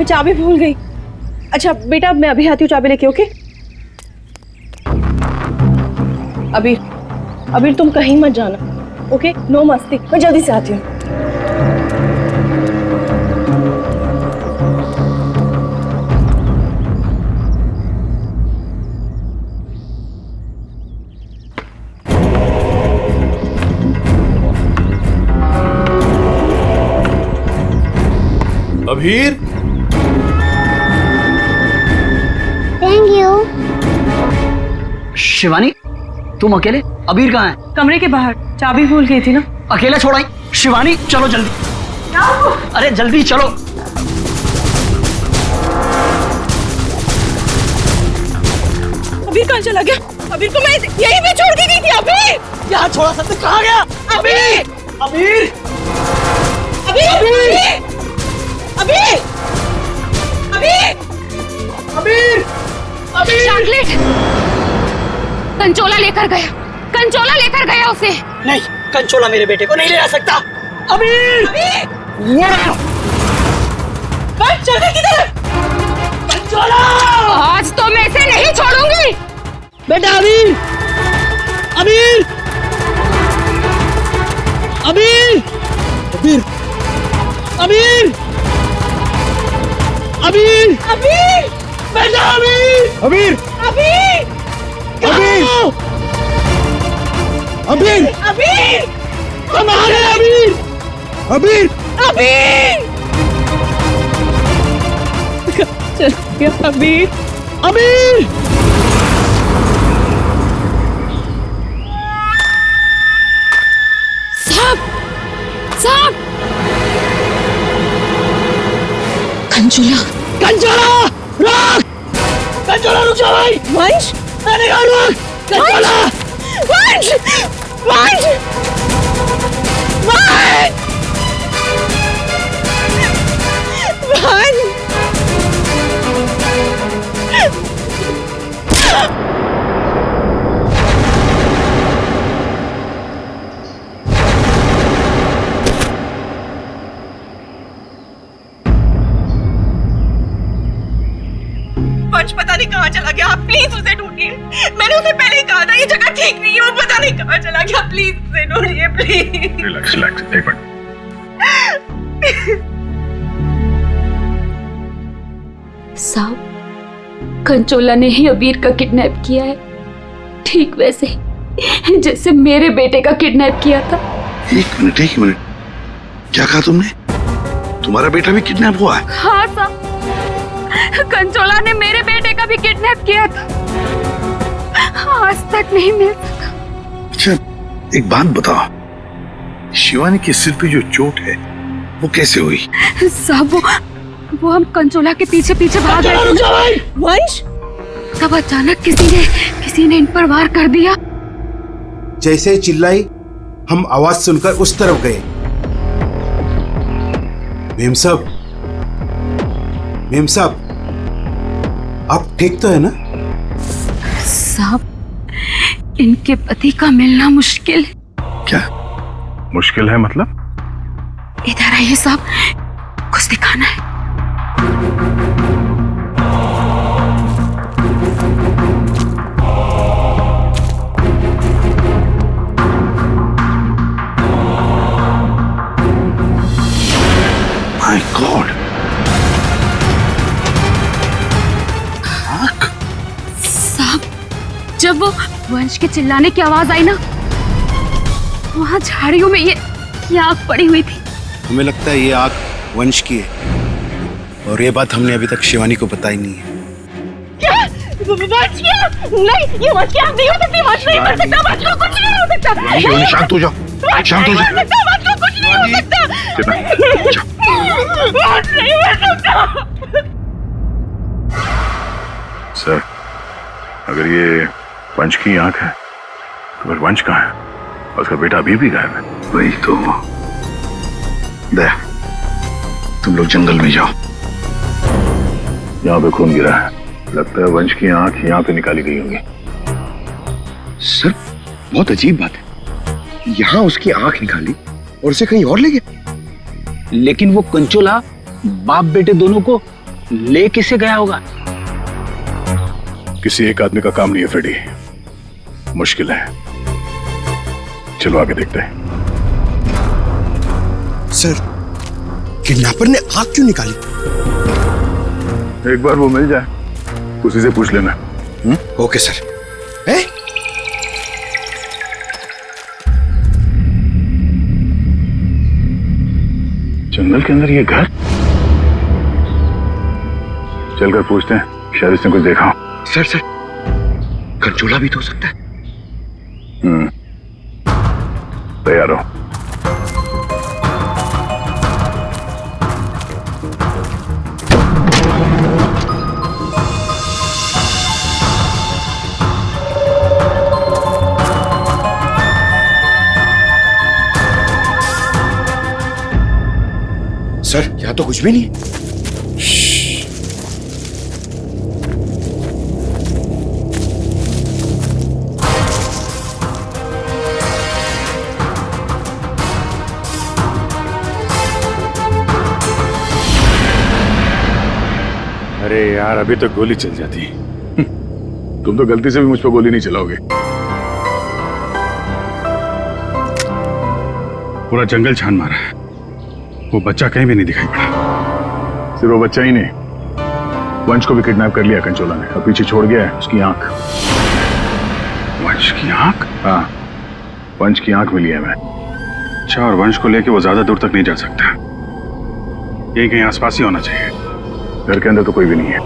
मैं चाबी भूल गई। अच्छा बेटा मैं अभी आती हूँ चाबी लेके, ओके? अबीर तुम कहीं मत जाना, ओके? नो मस्ती, मैं जल्दी से आती हूँ। Abhir, thank you. शिवानी तुम अकेले? अबीर कहाँ है? कमरे के बाहर, चाबी भूल गई थी ना। अकेला छोड़ाई? शिवानी चलो जल्दी, अरे जल्दी चलो। अबीर कहाँ चला गया? अबीर को मैं यहीं पे छोड़ के गई थी। अबीर यहाँ छोड़ा सकते, कहाँ गया? अबीर अबीर अबीर अबीर अबीर अबीर अबीर चॉकलेट कंचोला लेकर गया उसे। नहीं, कंचोला मेरे बेटे को नहीं ले जा सकता। अबीर चल गई किधर? कंचोला आज तो मैं इसे नहीं छोड़ूंगी। बेटा। अबीर अबीर अबीर अबीर अबीर अबीर अबीर बेटा। अबीर अबीर अबीर अबीर अबीर अबीर हमारे अबीर अबीर अबीर चल गया अबीर। अबीर साहब कंचोला रुक! कंचोला रुक जा भाई। वंश मैंने कहा रुक! कंचोला वंश वंश वंश वंश वंश पता नहीं कहाँ चला गया। आप प्लीज उसे ढूंढिए। मैंने उसे पहले ही कहा था ये जगह ठीक नहीं है। वो पता नहीं कहाँ चला गया। प्लीज उसे ढूंढिए प्लीज। रिलैक्स रिलैक्स, एक मिनट। साहब कंचोला ने ही अबीर का किडनैप किया है, ठीक वैसे ही जैसे मेरे बेटे का किडनैप किया था। एक मिनट, क्या कहा तुमने? तुम्हारा बेटा भी किडनैप हुआ है? हाँ साहब, कंचोला ने मेरे बेटे का भी किडनैप किया था, आज तक नहीं मिल सका। अच्छा एक बात बताओ, शिवानी के सिर पे जो चोट है वो कैसे हुई? साहब वो हम कंचोला के पीछे भाग रहे थे वंश तब अचानक किसी ने इन पर वार कर दिया। जैसे ही चिल्लाई हम आवाज सुनकर उस तरफ गए। मेम साहब आप ठीक तो है ना? साहब इनके पति का मिलना मुश्किल है। क्या मुश्किल है मतलब? इधर आइए साहब, कुछ दिखाना है। माय गॉड, साहब जब वो वंश के चिल्लाने की आवाज आई ना, वहां झाड़ियों में ये आग पड़ी हुई थी। हमें लगता है ये आग वंश की है और ये बात हमने अभी तक शिवानी को बताई नहीं है। क्या? वंश क्या? नहीं ये वंश की आग नहीं हो सकती। वंश नहीं मर सकता। वंश को कुछ नहीं हो सकता। शिवानी शांत हो जाओ, शांत हो जाओ। वंश को कुछ नहीं हो सकता। वंश नहीं मर सकता। सर अगर ये वंश की आंख है तो फिर वंश कहाँ है? और उसका बेटा अभी भी गायब है। वही तो। दया तुम लोग जंगल में जाओ, यहाँ पे खून गिरा है, लगता है वंश की आंख यहाँ पे निकाली गई होंगी। सर बहुत अजीब बात है, यहाँ उसकी आंख निकाली और उसे कहीं और ले गया। लेकिन वो कंचोला बाप बेटे दोनों को ले किसे गया होगा? किसी एक आदमी का काम नहीं है फ्रेडी, मुश्किल है। चलो आगे देखते हैं। सर, किडनैपर ने आग क्यों निकाली? एक बार वो मिल जाए, उसी से पूछ लेना। Okay sir. जंगल के अंदर ये घर, चलकर पूछते हैं, शायद इसने कुछ देखा हो। सर, कंचोला भी तो हो सकता है। तैयार हो? सर, यहाँ तो कुछ भी नहीं। अरे यार, अभी तक गोली चल जाती। तुम तो गलती से भी मुझ पर गोली नहीं चलाओगे। पूरा जंगल छान मारा है, वो बच्चा कहीं भी नहीं दिखाई पड़ा। सिर्फ वो बच्चा ही नहीं, वंश को भी किडनैप कर लिया कंचोला ने, और पीछे छोड़ गया है उसकी आंख। वंश की आंख? हाँ, वंश की आंख मिली है हमें। अच्छा, और वंश को लेके वो ज्यादा दूर तक नहीं जा सकता, यही कहीं आसपास ही होना चाहिए। घर के अंदर तो कोई भी नहीं है,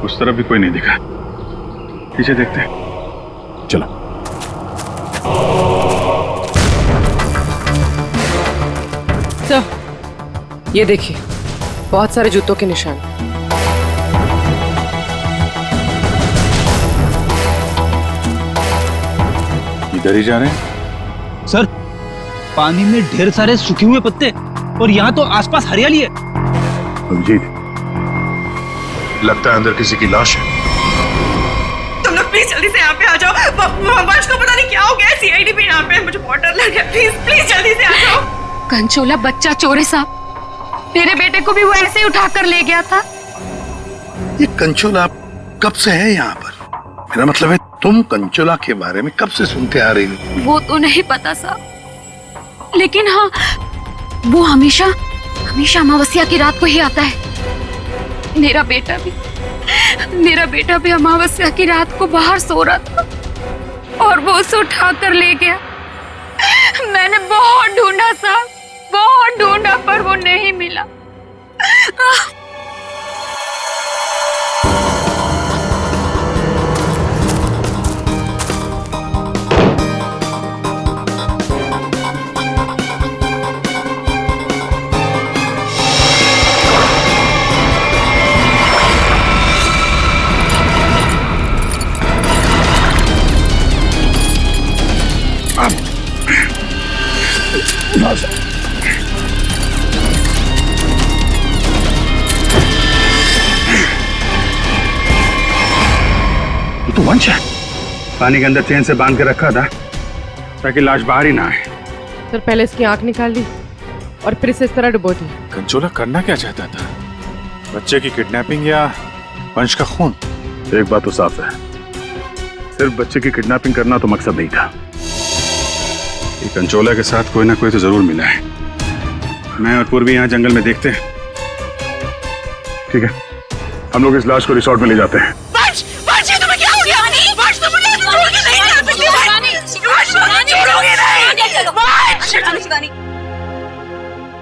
उस तरफ भी कोई नहीं दिखा। पीछे देखते हैं, चलो। सर, ये देखिए, बहुत सारे जूतों के निशान। इधर ही जा रहे हैं? सर, पानी में ढेर सारे सूखे हुए पत्ते, और यहाँ तो आसपास हरियाली है। अभिजीत, लगता है अंदर किसी की लाश है। तुम लोग प्लीज जल्दी से यहाँ पे आ जाओ। वंश को पता नहीं क्या हो गया, सीआईडी भी यहाँ पे है, मुझे बहुत डर लग गया। प्लीज जल्दी से आ जाओ। कंचोला बच्चा चोर है साहब, मेरे बेटे को भी वो ऐसे ही उठा कर ले गया था। ये कंचोला कब से है यहाँ पर? मेरा मतलब है, तुम कंचोला के बारे में कब से सुनते आ रही हो? वो तो नहीं पता साहब, लेकिन हाँ, वो हमेशा अमावस्या की रात को ही आता है। मेरा बेटा भी अमावस्या की रात को बाहर सो रहा था और वो उसे उठा कर ले गया। मैंने बहुत ढूंढा साहब, बहुत ढूंढा, पर वो नहीं मिला। तो वंश है, पानी के अंदर चेन से बांध के रखा था ताकि लाश बाहर ही ना आए। सर, पहले इसकी आंख निकाल ली और फिर इसे इस तरह डुबो दी। कंचोला करना क्या चाहता था? बच्चे की किडनैपिंग या वंश का खून? एक बात तो साफ है, सिर्फ बच्चे की किडनैपिंग करना तो मकसद नहीं था। ये कंचोला के साथ कोई ना कोई तो जरूर मिला है। मैं और पूर्वी यहाँ जंगल में देखते हैं। ठीक है, हम लोग इस लाश को रिसोर्ट में ले जाते हैं। वंश, ये तुम्हें क्या हो गया? वंश, तुम मुझे छोड़ के नहीं जा सकते। वंश, मुझे छोड़ोगे नहीं।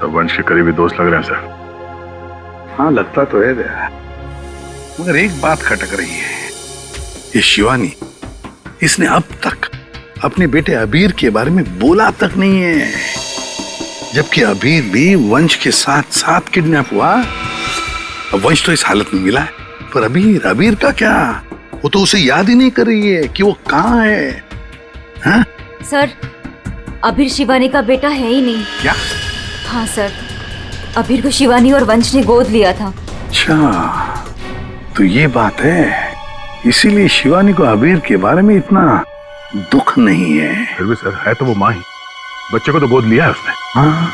तो वंश के करीबी दोस्त लग रहे हैं सर। हाँ, लगता तो है दया, मगर एक बात खटक रही है। ये शिवानी, इसने अब तक अपने बेटे अबीर के बारे में बोला तक नहीं है, जबकि अबीर भी वंश के साथ साथ किडनैप हुआ। अब वंश तो इस हालत में मिला है, पर अबीर का क्या? वो तो उसे याद ही नहीं कर रही है कि वो कहाँ है। हाँ? सर, अबीर शिवानी का बेटा है ही नहीं। क्या? हाँ सर, अबीर को शिवानी और वंश ने गोद लिया था। अच्छा, तो ये बात है, इसीलिए शिवानी को अबीर के बारे में इतना दुख नहीं है। फिर भी सर, है तो वो माँ ही, बच्चे को तो गोद लिया है उसने। हाँ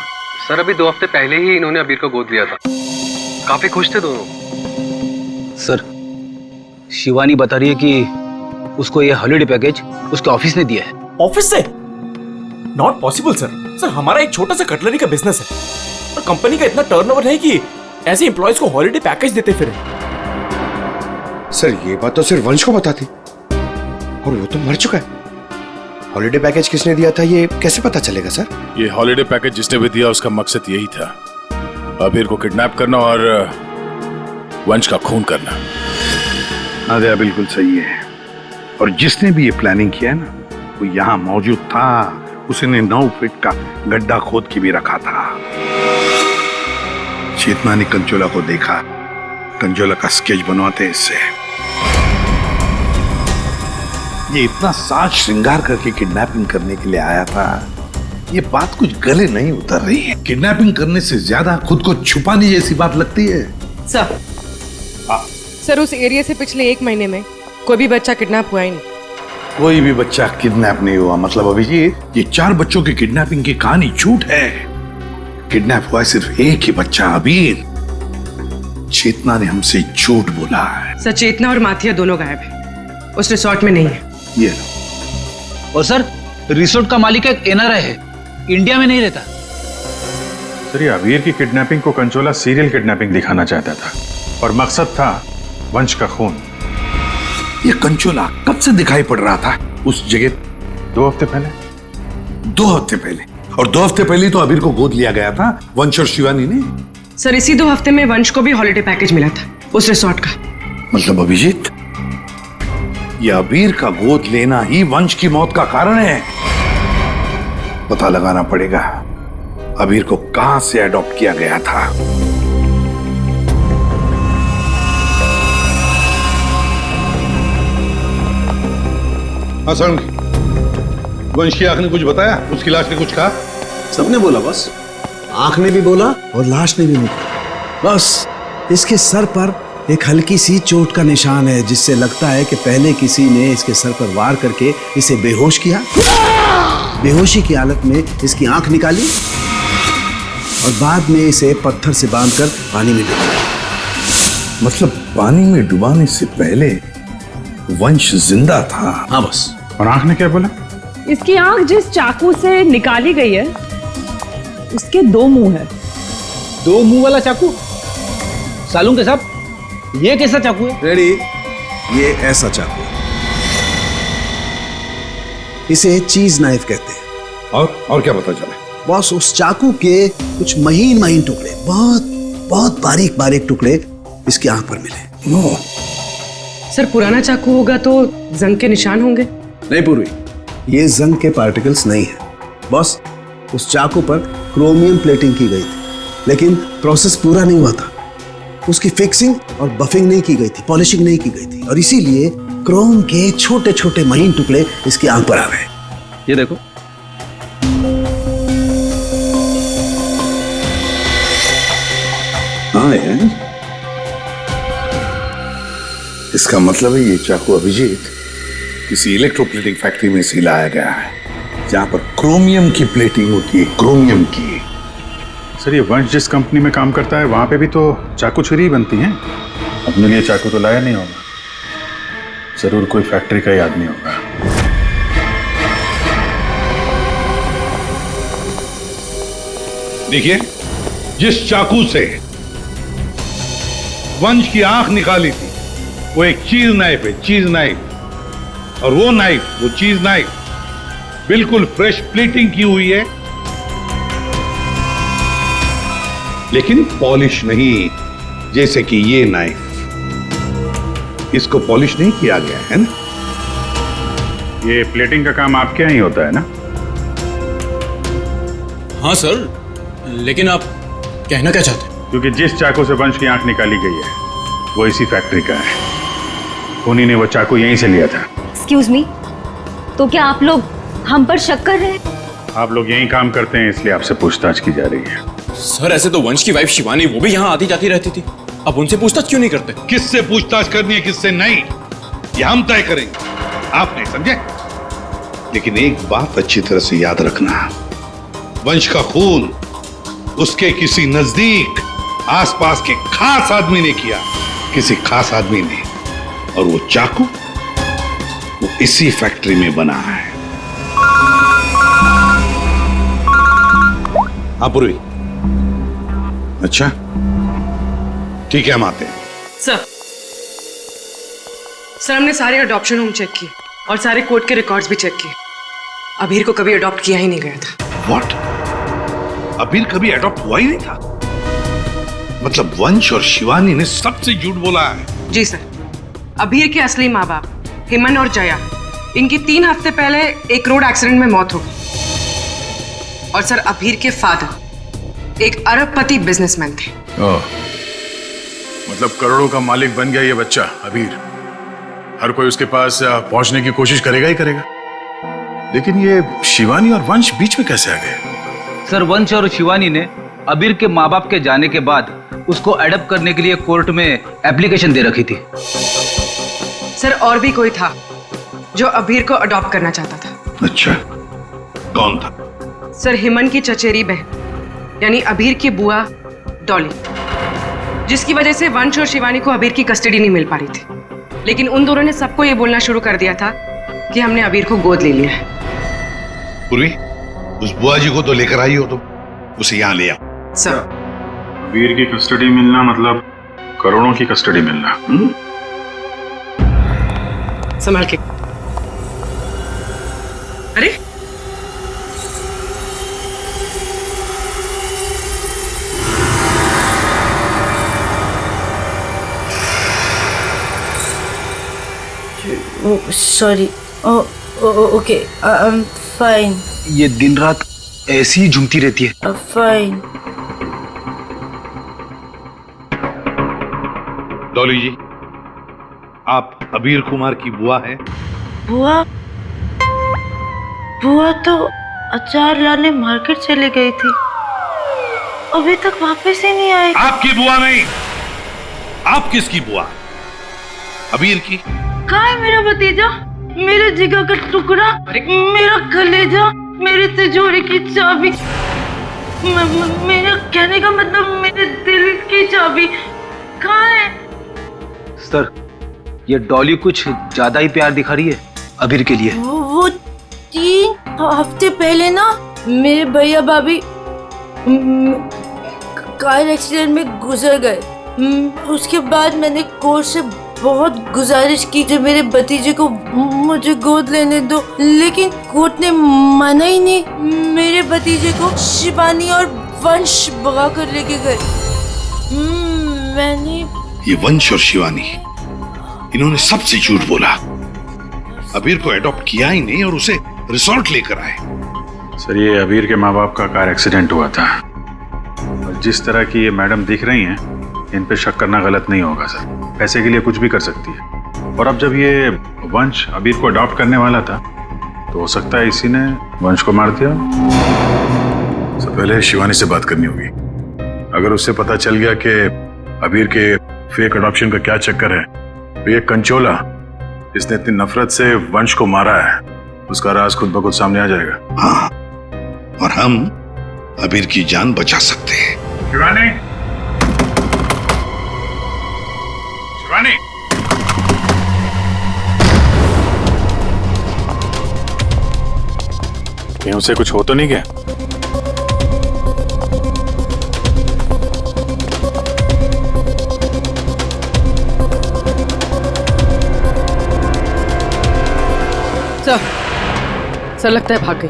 सर, अभी 2 हफ्ते पहले ही इन्होंने अबीर को गोद लिया था, काफी खुश थे दोनों। सर, शिवानी बता रही है कि उसको ये हॉलिडे पैकेज उसके ऑफिस ने दिया है। ऑफिस से? Not possible sir. सर हमारा एक छोटा सा कटलरी का बिजनेस है और कंपनी का इतना टर्नओवर है कि ऐसे एम्प्लॉयज को हॉलिडे पैकेज देते फिरे। सर ये बात तो सिर्फ वंश को पता थी और वो तो मर चुका है। हॉलिडे पैकेज किसने दिया था ये कैसे पता चलेगा सर? ये हॉलिडे पैकेज जिसने भी दिया उसका मकसद यही था, अबीर को किडनैप करना और वंश का खून करना। नादिया बिल्कुल सही है। और जिसने भी ये प्लानिंग किया है ना, वो यहाँ मौजूद था। उसने 9 फीट का गड्ढा खोद के भी रखा था। चेतना ने कंचोला को देखा, कंचोला का स्केच बनवाते इससे। ये इतना साज श्रृंगार करके किडनैपिंग करने के लिए आया था, ये बात कुछ गले नहीं उतर रही है। किडनैपिंग करने से ज्यादा खुद को छुपाने जैसी बात लगती है। सर, सर उस एरिया से पिछले 1 महीने में कोई भी बच्चा किडनैप हुआ ही नहीं। कोई भी बच्चा किडनैप नहीं हुआ मतलब अभिजीत, ये 4 बच्चों की किडनैपिंग की कहानी झूठ है। किडनैप हुआ सिर्फ एक ही बच्चा, अबीर। चेतना ने हमसे झूठ बोला है। सर चेतना और माथिया दोनों गायब है, उस रिसोर्ट में नहीं है। ये लो। और सर, रिसोर्ट का मालिक एक एनआरआई है, इंडिया में नहीं रहता। सर ये अबीर की किडनैपिंग को कंचोला सीरियल किडनैपिंग दिखाना चाहता था और मकसद था वंश का खून। ये कंचोला कब से दिखाई पड़ रहा था उस जगह? 2 हफ्ते पहले। 2 हफ्ते पहले? और 2 हफ्ते पहले तो अबीर को गोद लिया गया था वंश और शिवानी ने। सर इसी 2 हफ्ते में वंश को भी हॉलिडे पैकेज मिला था उस रिसोर्ट का। मतलब अभिजीत, ये अबीर का गोद लेना ही वंश की मौत का कारण है। पता लगाना पड़ेगा अबीर को कहां से अडॉप्ट किया गया था। हाँ सर, वंश की आंख ने कुछ बताया? उसकी लाश ने कुछ कहा? सबने बोला बस, आंख ने भी बोला और लाश ने भी बोला। बस इसके सर पर एक हल्की सी चोट का निशान है, जिससे लगता है कि पहले किसी ने इसके सर पर वार करके इसे बेहोश किया। बेहोशी की हालत में इसकी आंख निकाली और बाद में इसे पत्थर से बांधकर पानी में डुबाया। मतलब पानी में डुबाने से पहले वंश जिंदा था? हाँ बस। और आंख ने क्या बोला? इसकी आंख जिस चाकू से निकाली गई है उसके 2 मुंह है। 2 मुंह वाला चाकू? सालून के साहब, ये कैसा चाकू है? रेडी, ये ऐसा चाकू है। इसे चीज नाइफ कहते हैं। और क्या पता चला? बॉस, उस चाकू के कुछ महीन महीन टुकड़े, बहुत बहुत बारीक बारीक टुकड़े इसकी आंख पर मिले। नो सर, पुराना चाकू होगा तो जंग के निशान होंगे। नहीं पूर्वी, ये जंग के पार्टिकल्स नहीं है बॉस। उस चाकू पर क्रोमियम प्लेटिंग की गई थी, लेकिन प्रोसेस पूरा नहीं हुआ था। उसकी फिक्सिंग और बफिंग नहीं की गई थी, पॉलिशिंग नहीं की गई थी, और इसीलिए क्रोम के छोटे छोटे महीन टुकड़े इसकी आंख पर आ गए। ये देखो। हाँ यार, इसका मतलब है ये चाकू अभिजीत किसी इलेक्ट्रोप्लेटिंग फैक्ट्री में से लाया गया है, जहां पर क्रोमियम की प्लेटिंग होती है, क्रोमियम की। सर ये वंश जिस कंपनी में काम करता है वहां पे भी तो चाकू छुरी ही बनती हैं। अपने लिए चाकू तो लाया नहीं होगा, जरूर कोई फैक्ट्री का ही आदमी होगा। देखिए, जिस चाकू से वंश की आंख निकाली थी वो एक चीज नाइफ है, चीज नाइफ। और वो नाइफ, वो चीज नाइफ बिल्कुल फ्रेश प्लेटिंग की हुई है, लेकिन पॉलिश नहीं, जैसे कि ये नाइफ। इसको पॉलिश नहीं किया गया है ना। ये प्लेटिंग का काम आपके यहाँ ही होता है ना? हाँ सर, लेकिन आप कहना क्या चाहते हैं? क्योंकि जिस चाकू से वंश की आंख निकाली गई है वो इसी फैक्ट्री का है। उन्हीं ने वो चाकू यहीं से लिया था। एक्सक्यूज मी, तो क्या आप लोग हम पर शक कर रहे हैं? आप लोग यहीं काम करते हैं इसलिए आपसे पूछताछ की जा रही है। सर ऐसे तो वंश की वाइफ शिवानी, वो भी यहाँ आती जाती रहती थी, अब उनसे पूछताछ क्यों नहीं करते? किससे पूछताछ करनी है किससे नहीं, ये हम तय करेंगे, आप नहीं समझे। लेकिन एक बात अच्छी तरह से याद रखना, वंश का खून उसके किसी नजदीक आसपास के खास आदमी ने किया, किसी खास आदमी ने, और वो चाकू वो इसी फैक्ट्री में बना है। हाँ पूर्वी। अच्छा ठीक है, हम आते हैं। सर हमने सारे अडॉप्शन होम चेक किए और सारे कोर्ट के रिकॉर्ड्स भी चेक किए। अबीर को कभी अडॉप्ट किया ही नहीं गया था। व्हाट? अबीर कभी अडॉप्ट हुआ ही नहीं था? मतलब वंश और शिवानी ने सबसे झूठ बोला है? जी सर, अबीर के असली माँ बाप हेमन और जया, इनकी 3 हफ्ते पहले एक रोड एक्सीडेंट में मौत हो गई। और सर अबीर के फादर एक अरबपति बिजनेसमैन थे। मतलब करोड़ों का मालिक बन गया ये बच्चा अबीर। हर कोई उसके पास पहुंचने की कोशिश करेगा ही करेगा। लेकिन ये शिवानी और वंश बीच में कैसे आ गए? सर वंश और शिवानी ने अबीर के माँ बाप के जाने के बाद उसको अडॉप्ट करने के लिए कोर्ट में एप्लीकेशन दे रखी थी। सर और भी कोई था जो अबीर को अडॉप्ट करना चाहता था। अच्छा, कौन था? सर हेमन की चचेरी बहन यानी अबीर की बुआ डॉली, जिसकी वजह से वंश और शिवानी को अबीर की कस्टडी नहीं मिल पा रही थी। लेकिन उन दोनों ने सबको ये बोलना शुरू कर दिया था कि हमने अबीर को गोद ले लिया है। पूर्वी, उस बुआ जी को तो लेकर आई हो तुम, उसे यहाँ ले आओ। सर अबीर की कस्टडी मिलना मतलब करोड़ों की कस्टडी मिलना। संभाल के। अरे sorry. Okay, I am fine. ये दिन रात ऐसी ही झूमती रहती है। फाइन। डॉली जी, आप अबीर कुमार की बुआ हैं? बुआ? बुआ तो अचार लाने मार्केट चली गई थी, अभी तक वापस ही नहीं आई। आपकी बुआ नहीं, आप किसकी बुआ? अबीर की? कहाँ है मेरा भतीजा, मेरे जिगर का टुकड़ा, मेरा कलेजा, मेरी तिजोरी की चाबी, मेरा कहने का मतलब मेरे दिल की चाबी कहाँ है? सर ये डॉली कुछ ज्यादा ही प्यार दिखा रही है अबीर के लिए। वो 3 हफ्ते पहले ना मेरे भैया भाभी कार एक्सीडेंट में गुजर गए। उसके बाद मैंने कोर्ट से बहुत गुजारिश की कि मेरे भतीजे को मुझे गोद लेने दो, लेकिन कोर्ट ने माना ही नहीं। मेरे भतीजे को शिवानी और वंश भगा कर लेके गए। मैंने ये वंश और शिवानी, इन्होंने सबसे झूठ बोला। अबीर को अडॉप्ट किया ही नहीं और उसे रिसोर्ट लेकर आए। सर ये अबीर के माँ बाप का कार एक्सीडेंट हुआ था, और जिस तरह की ये मैडम दिख रही हैं, इन पे शक करना गलत नहीं होगा सर। पैसे के लिए कुछ भी कर सकती है। और अब जब ये वंश अबीर को अडॉप्ट करने वाला था, तो हो सकता है इसी ने वंश को मार दिया। सबसे पहले शिवानी से बात करनी होगी। अगर उससे पता चल गया कि अबीर के फेक अडॉप्शन का क्या चक्कर है, तो ये कंचोला इसने इतनी नफरत से वंश को मारा है, उसका राज खुद ब खुद सामने आ जाएगा। हाँ, और हम अबीर की जान बचा सकते हैं। शिवानी, शिवानी, कहीं उसे कुछ हो तो नहीं गया? सर लगता है भाग गई।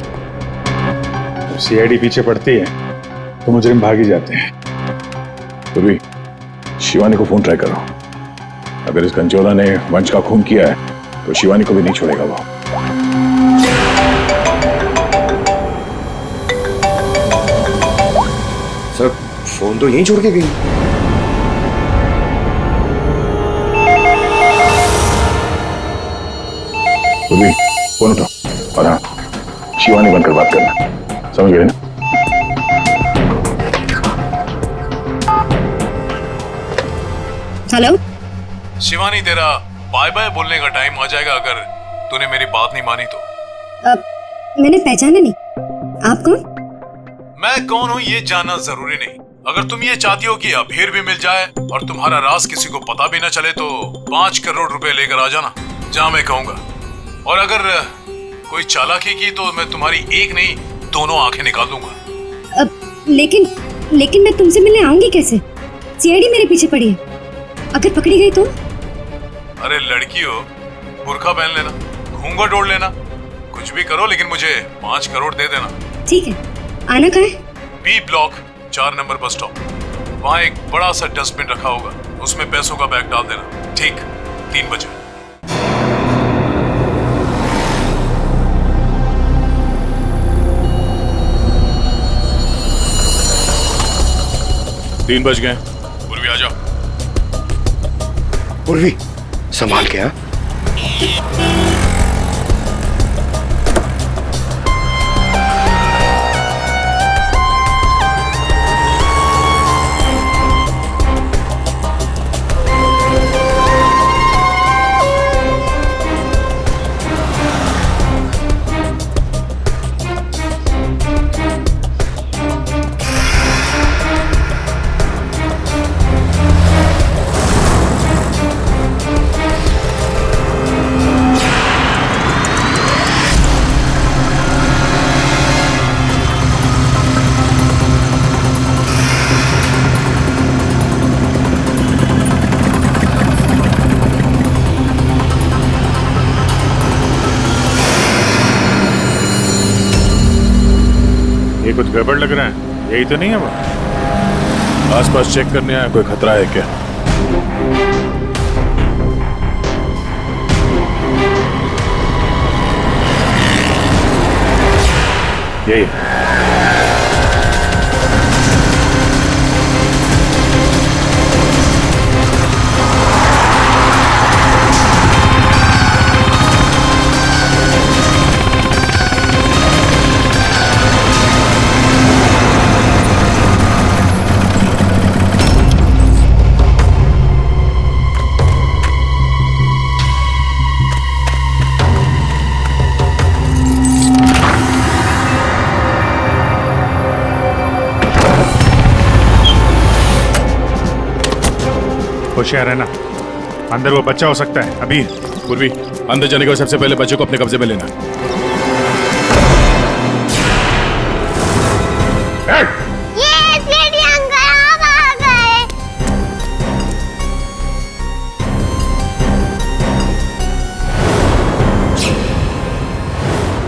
जब सीआईडी पीछे पड़ती है तो मुजरिम भाग ही जाते हैं। तो भी शिवानी को फोन ट्राई करो। अगर इस कंचोला ने वंश का खून किया है तो शिवानी को भी नहीं छोड़ेगा वो। सर फोन तो यहीं छोड़ के गई। तो भी फोन उठाओ और हाँ, शिवानी बनकर बात करना, समझ गए ना? हेलो शिवानी, तेरा बाय बाय बोलने का टाइम आ जाएगा अगर तूने मेरी बात नहीं मानी तो। मैंने पहचाना नहीं, आप कौन? मैं कौन हूं ये जानना जरूरी नहीं, अगर तुम ये चाहती हो कि अभीर भी मिल जाए और तुम्हारा राज किसी को पता भी न चले तो 5 करोड़ रुपए लेकर आ जाना, जहां मैं कहूंगा। और अगर कोई चालाकी की तो मैं तुम्हारी एक नहीं दोनों आंखें निकाल दूंगा। लेकिन मैं तुमसे मिलने आऊंगी कैसे? सीआईडी मेरे पीछे पड़ी है, अगर पकड़ी गई तो? अरे लड़की हो, बुर्का पहन लेना, घूंघट ओढ़ लेना, कुछ भी करो लेकिन मुझे 5 करोड़ दे देना। ठीक है, आना कहाँ है? B block 4 number bus stop. वहाँ एक बड़ा सा डस्टबिन रखा होगा, उसमें पैसों का बैग डाल देना, ठीक 3 बजे। 3 बज गए। पूर्वी आ जाओ। पूर्वी संभाल के। हाँ ये कुछ गड़बड़ लग रहा है, यही तो नहीं है वो? आसपास चेक करने आया, कोई खतरा है क्या? यही होशियार है ना, अंदर वो बच्चा हो सकता है। अभी पूर्वी, अंदर जाने के बाद सबसे पहले बच्चे को अपने कब्जे में लेना।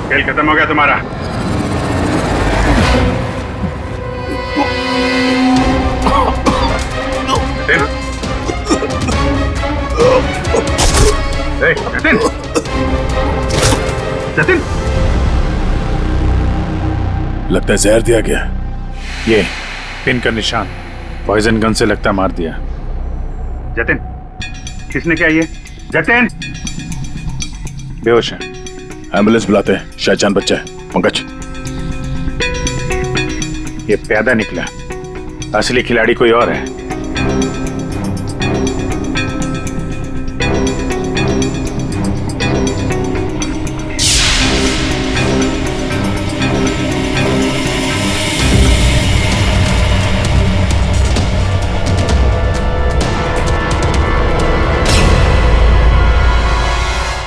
खेल खत्म हो गया तुम्हारा। जतिन, जतिन, लगता है जहर दिया गया। ये पिन का निशान पॉइजन गन से लगता मार दिया। जतिन, किसने किया ये? जतिन बेहोश है, एम्बुलेंस बुलाते हैं, शायद जान बच्चा है। पंकज, ये पैदा निकला, असली खिलाड़ी कोई और है।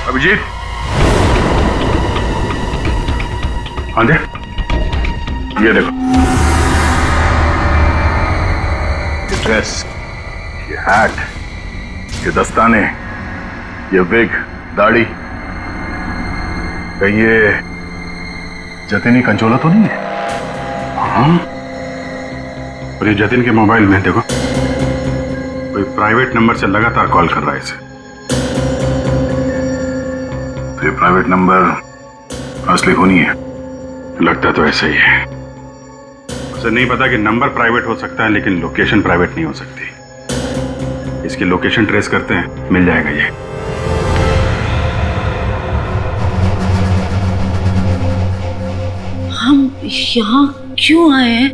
अभिजीत, हाँ दे, ये देखो, ये ड्रेस, ये हैट, ये दस्ताने, ये विग, दाढ़ी, कहीं ये जतिन का कंचोला तो नहीं है? हाँ, और ये जतिन के मोबाइल में देखो, कोई प्राइवेट नंबर से लगातार कॉल कर रहा है इसे। ये प्राइवेट नंबर असली होनी है, लगता तो ऐसा ही है। उसे नहीं पता कि नंबर प्राइवेट हो सकता है लेकिन लोकेशन प्राइवेट नहीं हो सकती। इसकी लोकेशन ट्रेस करते हैं, मिल जाएगा ये। हम यहाँ क्यों आए हैं?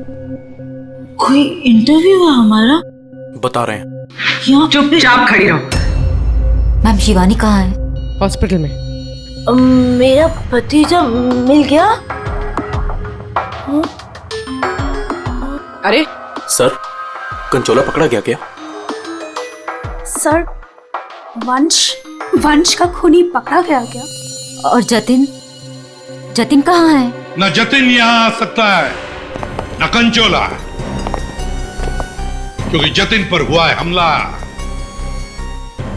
कोई इंटरव्यू है हमारा? बता रहे हैं। यहाँ चुपचाप खड़ी रहो। मैम, शिवानी कहाँ है? हॉस्पिटल में। मेरा भतीजा मिल गया? अरे सर, कंचोला पकड़ा गया क्या? सर, वंश का खूनी पकड़ा गया क्या? और जतिन? जतिन कहाँ है? न जतिन यहाँ आ सकता है न कंचोला, क्योंकि जतिन पर हुआ है हमला।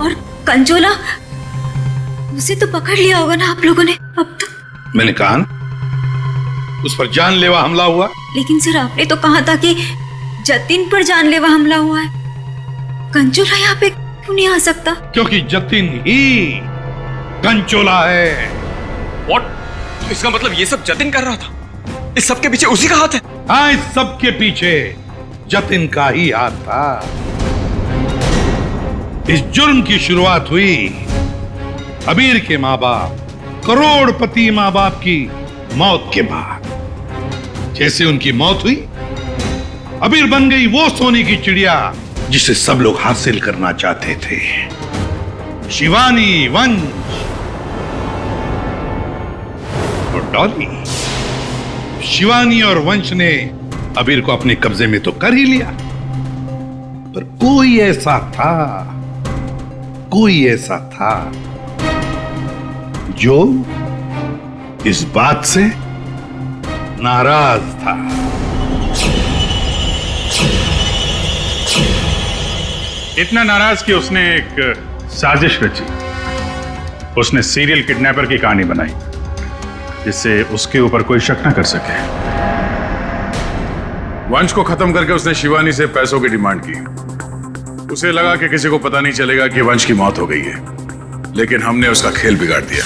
और कंचोला? उसे तो पकड़ लिया होगा ना आप लोगों ने अब तक। मैंने कहा ना, उस पर जानलेवा हमला हुआ। लेकिन सर आपने तो कहा था कि जतिन पर जानलेवा हमला हुआ है। कंचोला यहाँ पे क्यों नहीं आ सकता? क्योंकि जतिन ही कंचोला है। What? तो इसका मतलब ये सब जतिन कर रहा था? इस सब के पीछे उसी का हाथ है? हाँ, इस सब के पीछे जतिन का ही हाथ था। इस जुर्म की शुरुआत हुई अबीर के माँ बाप, करोड़पति माँ बाप की मौत के बाद। जैसे उनकी मौत हुई, अबीर बन गई वो सोने की चिड़िया जिसे सब लोग हासिल करना चाहते थे, शिवानी, वंश और डॉली। शिवानी और वंश ने अबीर को अपने कब्जे में तो कर ही लिया, पर कोई ऐसा था जो इस बात से नाराज था। इतना नाराज कि उसने एक साजिश रची। उसने सीरियल किडनैपर की कहानी बनाई जिससे उसके ऊपर कोई शक न कर सके। वंश को खत्म करके उसने शिवानी से पैसों की डिमांड की। उसे लगा कि किसी को पता नहीं चलेगा कि वंश की मौत हो गई है, लेकिन हमने उसका खेल बिगाड़ दिया।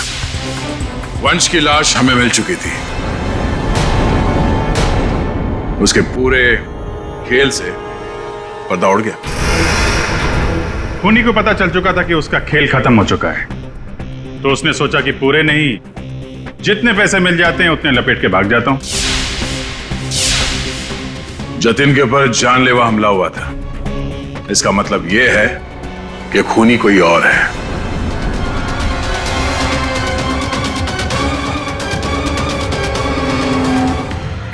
वंश की लाश हमें मिल चुकी थी। उसके पूरे खेल से पर्दा उड़ गया। खूनी को पता चल चुका था कि उसका खेल खत्म हो चुका है, तो उसने सोचा कि पूरे नहीं, जितने पैसे मिल जाते हैं उतने लपेट के भाग जाता हूं। जतिन के ऊपर जानलेवा हमला हुआ था। इसका मतलब यह है कि खूनी कोई और है।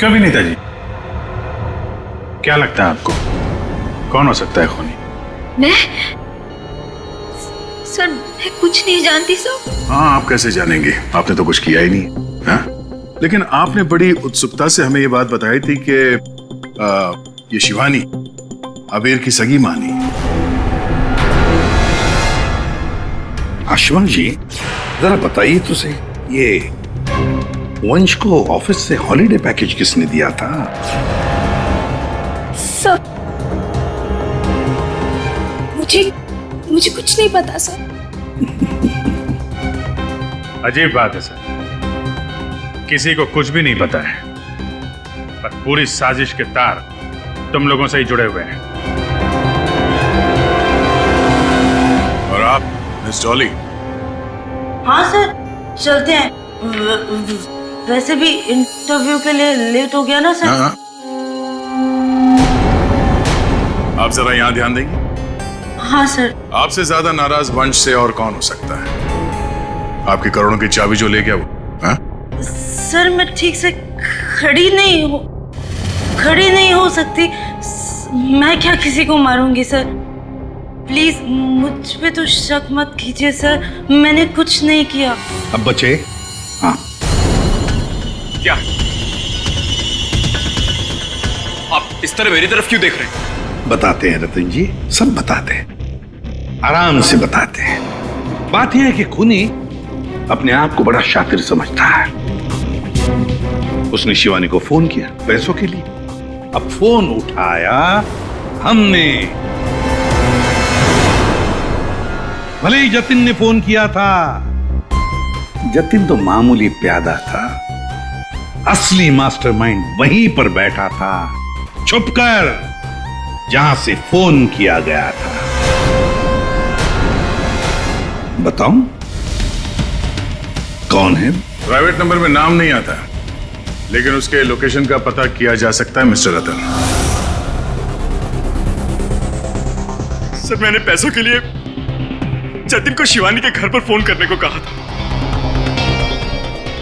कभी नहीं था जी। क्या लगता है आपको कौन हो सकता है खूनी? मैं? सर मैं कुछ नहीं जानती सर। हाँ, आप कैसे जानेंगे? आपने तो कुछ किया ही नहीं। हाँ? लेकिन आपने बड़ी उत्सुकता से हमें ये बात बताई थी कि ये शिवानी अबीर की सगी मानी। आशुमान जी, जरा बताइए तो सही, ये वंश को ऑफिस से हॉलिडे पैकेज किसने दिया था? सर, मुझे कुछ नहीं पता सर। अजीब बात है सर, किसी को कुछ भी नहीं पता है, पर पूरी साजिश के तार तुम लोगों से ही जुड़े हुए हैं। और आप मिस डॉली? हाँ सर, चलते हैं। वैसे भी इंटरव्यू के लिए लेट हो गया ना सर। हाँ। आप जरा यहाँ ध्यान देंगे? हाँ सर। आपसे ज्यादा नाराज वंश से और कौन हो सकता है? आपकी करोड़ों की चाबी जो ले गया वो। हाँ? सर मैं ठीक से खड़ी नहीं हो सकती। मैं क्या किसी को मारूंगी सर? प्लीज मुझ पे तो शक मत कीजिए सर, मैंने कुछ नहीं किया। अब बचे? हाँ। क्या आप इस तरह मेरी तरफ क्यों देख रहे हैं? बताते हैं रतन जी, सब बताते हैं, आराम से बताते हैं। बात यह है कि खूनी अपने आप को बड़ा शातिर समझता है। उसने शिवानी को फोन किया पैसों के लिए। अब फोन उठाया हमने। भले ही जतिन ने फोन किया था, जतिन तो मामूली प्यादा था, असली मास्टरमाइंड वहीं पर बैठा था, छुपकर, जहां से फोन किया गया था। बताऊं कौन है? प्राइवेट नंबर में नाम नहीं आता, लेकिन उसके लोकेशन का पता किया जा सकता है मिस्टर रतन। सर मैंने पैसों के लिए जतिन को शिवानी के घर पर फोन करने को कहा था,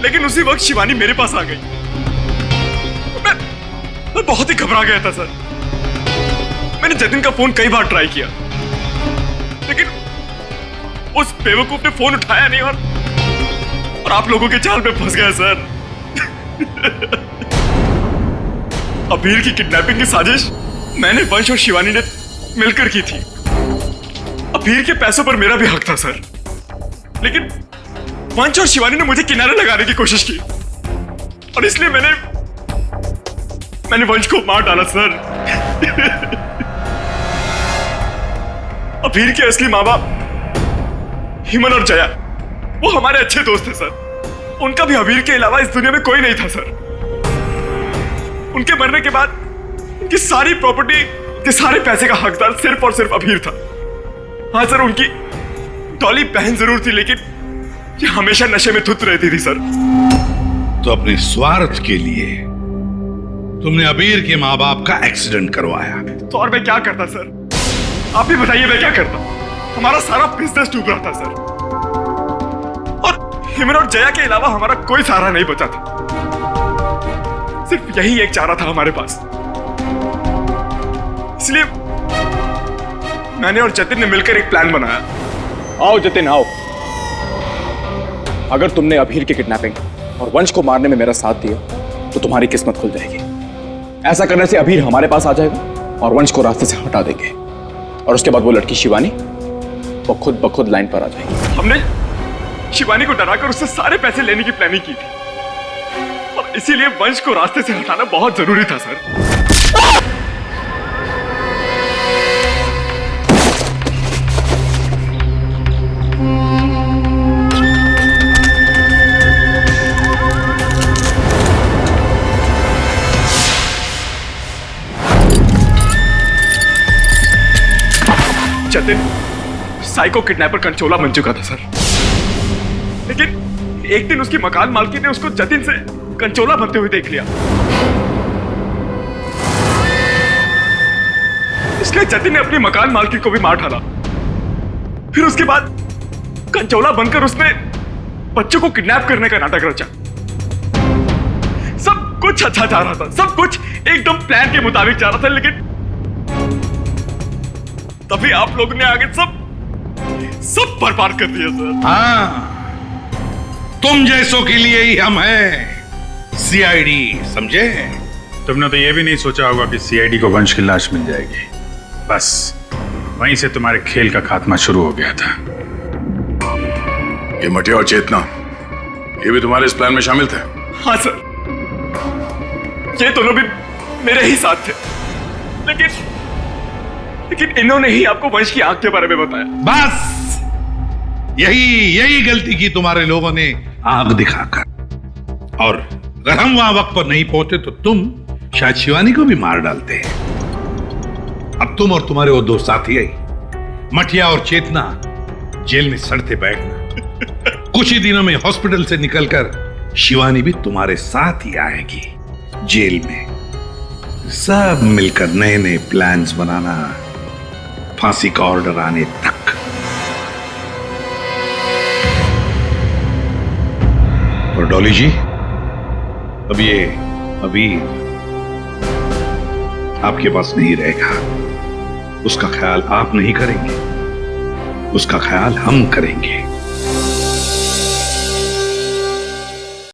लेकिन उसी वक्त शिवानी मेरे पास आ गई। मैं बहुत ही घबरा गया था सर। मैंने जतिन का फोन कई बार ट्राई किया, लेकिन उस बेवकूफ ने फोन उठाया नहीं और आप लोगों के जाल में फंस गया सर। अबीर की किडनैपिंग की साजिश मैंने, वंश और शिवानी ने मिलकर की थी। अबीर के पैसों पर मेरा भी हक था सर, लेकिन वंश और शिवानी ने मुझे किनारे लगाने की कोशिश की और इसलिए मैंने वंश को मार डाला सर। अबीर के असली माँ बाप हिमन और जया वो हमारे अच्छे दोस्त थे सर। उनका भी अबीर के अलावा इस दुनिया में कोई नहीं था सर। उनके मरने के बाद उनकी सारी प्रॉपर्टी के सारे पैसे का हकदार सिर्फ और सिर्फ अबीर था। हाँ सर, उनकी डॉली बहन जरूर थी, लेकिन ये हमेशा नशे में धुत रहती थी सर। तो अपने स्वार्थ के लिए तुमने अबीर के माँ बाप का एक्सीडेंट करवाया। तो और मैं क्या करता सर? आप ही बताइए मैं क्या करता? हमारा सारा बिजनेस डूब रहा था सर, और हिमन और जया के अलावा हमारा कोई सहारा नहीं बचा था। सिर्फ यही एक चारा था हमारे पास, इसलिए मैंने और जतिन ने मिलकर एक प्लान बनाया। आओ जतिन आओ, अगर तुमने अबीर की किडनैपिंग और वंश को मारने में मेरा साथ दिया तो तुम्हारी किस्मत खुल जाएगी। ऐसा करने से अबीर हमारे पास आ जाएगा और वंश को रास्ते से हटा देंगे, और उसके बाद वो लड़की शिवानी वो खुद ब खुद लाइन पर आ जाएगी। हमने शिवानी को डराकर उससे सारे पैसे लेने की प्लानिंग की थी, और इसीलिए वंश को रास्ते से हटाना बहुत जरूरी था सर। जतिन साइको किडनैपर कंचोला बन चुका था सर, लेकिन एक दिन उसकी मकान मालकिन ने उसको जतिन से कंचोला बनते हुए देख लिया। इसलिए जतिन ने अपनी मकान मालकिन को भी मार डाला। फिर उसके बाद कंचोला बनकर उसने बच्चों को किडनैप करने का नाटक रचा। सब कुछ अच्छा जा रहा था, सब कुछ एकदम प्लान के मुताबिक जा रहा था, लेकिन तभी आप लोगों ने आगे सब बर्बाद कर दिया सर। हाँ, तुम जैसों के लिए ही हम हैं सीआईडी, समझे? तुमने तो ये भी नहीं सोचा होगा कि सीआईडी को वंश की लाश मिल जाएगी। बस वहीं से तुम्हारे खेल का खात्मा शुरू हो गया था। ये मटिया और चेतना, ये भी तुम्हारे इस प्लान में शामिल थे? हाँ सर, ये दोनों भी मेरे ही साथ थे, लेकिन इन्होंने ही आपको वंश की आंख के बारे में बताया। बस यही गलती की तुम्हारे लोगों ने, आंख दिखाकर। और अगर हम वहां वक्त पर नहीं पहुंचे तो तुम शायद शिवानी को भी मार डालते। अब तुम और तुम्हारे वो दो साथी आई, मटिया और चेतना, जेल में सड़ते बैठना। कुछ ही दिनों में हॉस्पिटल से निकलकर शिवानी भी तुम्हारे साथ ही आएगी जेल में। सब मिलकर नए नए प्लान्स बनाना, फांसी का ऑर्डर आने तक। और डॉली जी, अब ये अभी आपके पास नहीं रहेगा। उसका ख्याल आप नहीं करेंगे, उसका ख्याल हम करेंगे।